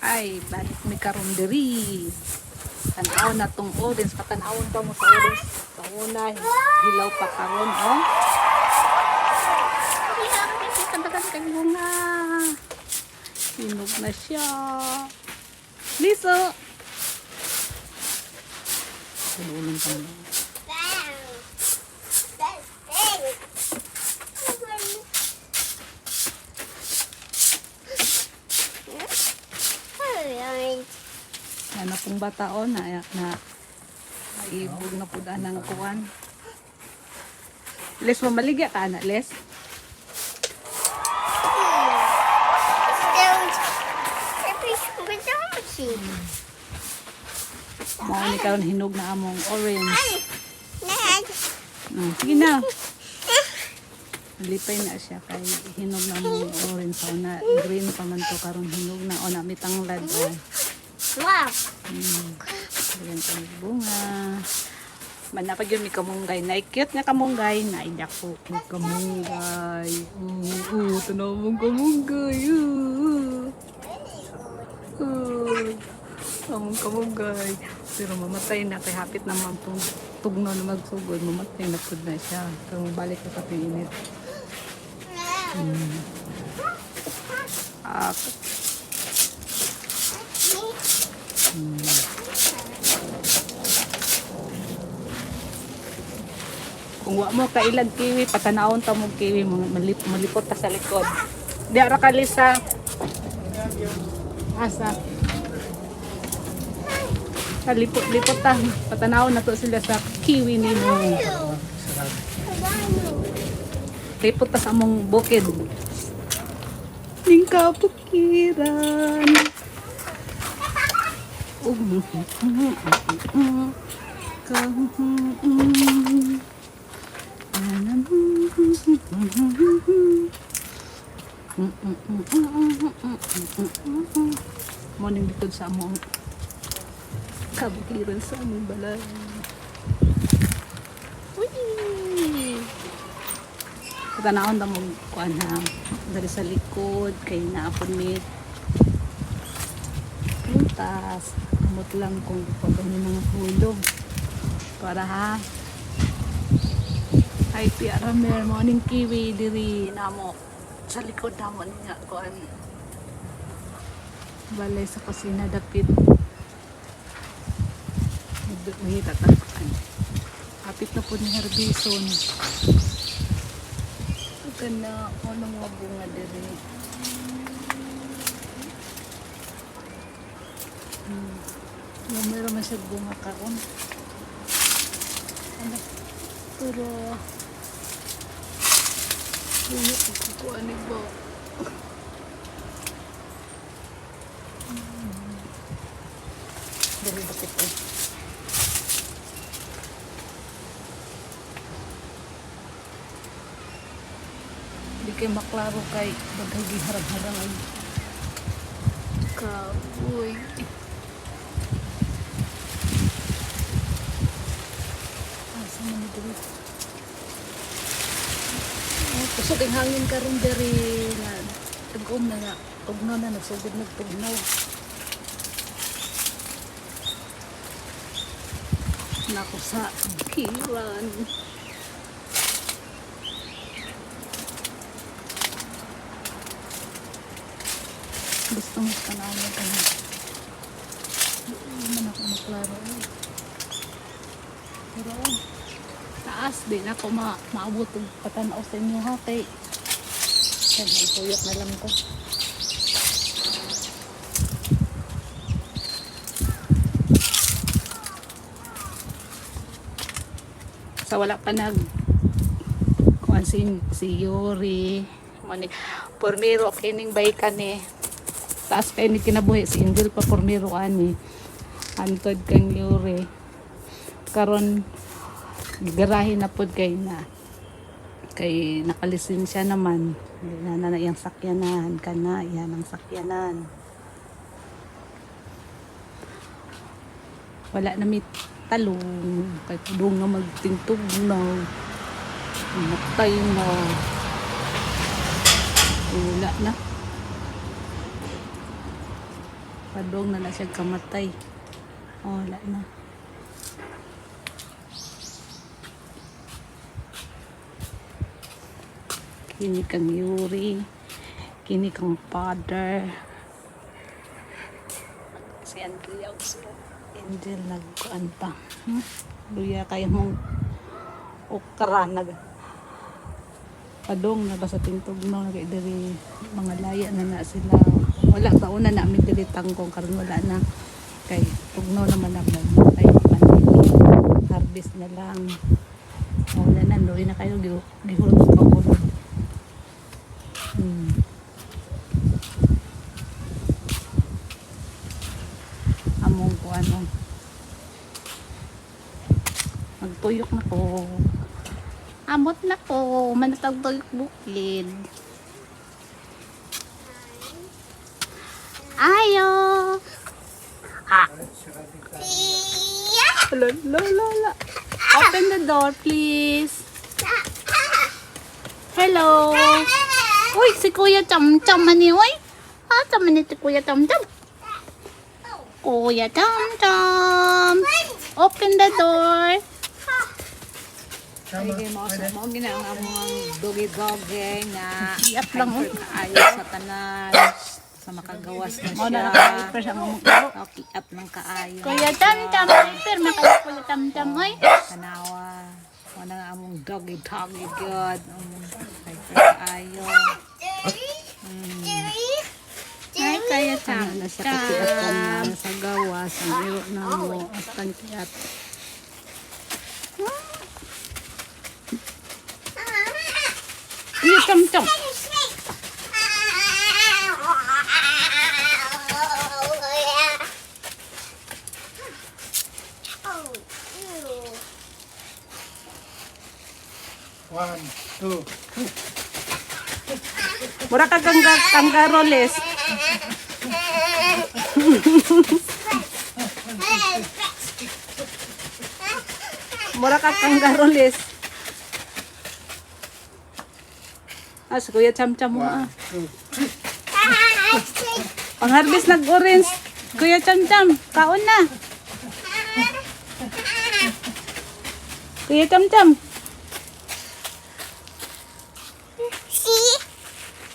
Ay, balik mi karon diri. Tanaw na tong orange, patanawon pa mo sa orange. Panguna, hilaw pa karon, oh. Ay, kandagan kay bunga. Hinog na siya. Liso. Tulungan pa mo. Ano pong bataon na ibog na po ng kuwan. Les, mamaligya ka na, Les? Mao ni karon hinog na among orange. Sige na. Lipay na siya kay hinog na among orange. So na green pa man to karon hinog na o na mitanglad. Wow. Ayan ang bunga. Manapag yun may kamunggay. Na-cute na kamunggay. Naidak po may kamunggay. Tanaw mong kamunggay. Among kamunggay. Pero mamatay na. Kay hapit naman pong tugno na magsugod. Mamatay na po na siya. Pero mabalik na pati init. Kung wa mo kailag kiwi, patanawon ta mo kiwi, malipot ta sa likod. Di ara ka Lisa. Asa. Lipot ta. Patanawon na to sila sa kiwi ni mo. Lipot ta sa among bukid. Ning kapukiran. Morning likod sa among kabukiran sa among balay. Tanaon na mong kuan ha dari sa likod kay naapon mit prutas kamot lang kung pagani mga hulog para ha ay piara mer morning kiwi diri namo sa likod namon nga kuan balay sa kusina dapit mahita ta hapit na po ni Harbison. Kana ano mga bunga diri. Meron man siya bunga karon. Ano? Pero bunga ko ani ba? Dali bakit eh. Di kay maklaro kay bagay harap-harap ay kaboy. Asa man dito? Kusog ang hangin karon diri na tagom na nga. Tugnaw na nagsugod nagtugnaw. Nako sa kiran. Gusto mo ka na ka na. Hindi man ako maklaro. Pero taas din ako maabot ang patanaw sa inyo ha. Kaya tuyok na lang ko. Sa wala pa nag kuan si Yuri. Pormiro kining baykan eh. Taas kayo ni kinabuhi si Angel pa pormiro ani antod kang Yuri karon garahe na pod kay nakalisensya naman na iyang sakyanan kana yan ang sakyanan wala na may talong kay pudong nga magtingtugnaw matay na wala na Padong na siya kamatay. Oh, wala na. Kini kang Yuri. Kini kang father. Si Andrea also. Angel nagkuan pa. Luya kayo mong okra padong na ba sa tintugnaw na diri mga laya na sila. Wala ba una na amin diri tangkong karon wala na. Kay tugnaw naman na kay pandemic. Harvest na lang. Wala na luya na kayo gihulog ka ulo. Among ko ano. Magtuyok na ko. Amot na ko. Manatag tuyok bukid. Ayo. Ah. La. Open the door, please. Hello. Uy, si Kuya Cham Cham man ni, uy. Cham man ni si Kuya Cham Cham. Kuya Cham Cham. Open the door. Sige mo gina ang among dogi-dogi nga iap lang kaayo sa tanan sa makagawas na siya. Nakaka-hyper siya mo. Okay, iap lang kaayo. Kuya Cham Cham, hyper makayo Kuya Cham Cham oy. Tanawa. Wala nga among dogi-dogi god. Hyper kaayo. Ay, kaya Cham Cham sa gawas ang iro na mo astan kiyat. Iya Cham Cham. One, two. Mura ka kanggaroles. Mura ka kanggaroles. Si Kuya Cham Cham mo One, two. Pang-harvest nag-orange. Kuya Cham Cham, kaon na. Kuya Cham Cham.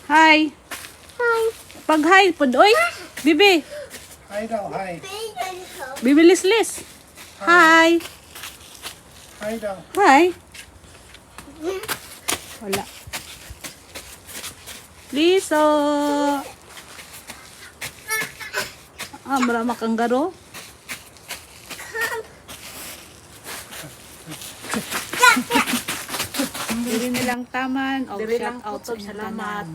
Hi. Pag-hi, pudoy. Bibi. Hi daw, hi. Bibi Lislis. Hi. Hi daw. Hi. Wala. Liso. Marama kang garo. Diri nilang taman. Diri lang out sa salamat.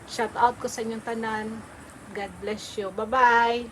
Shout out ko sa inyong tanan. God bless you. Bye-bye.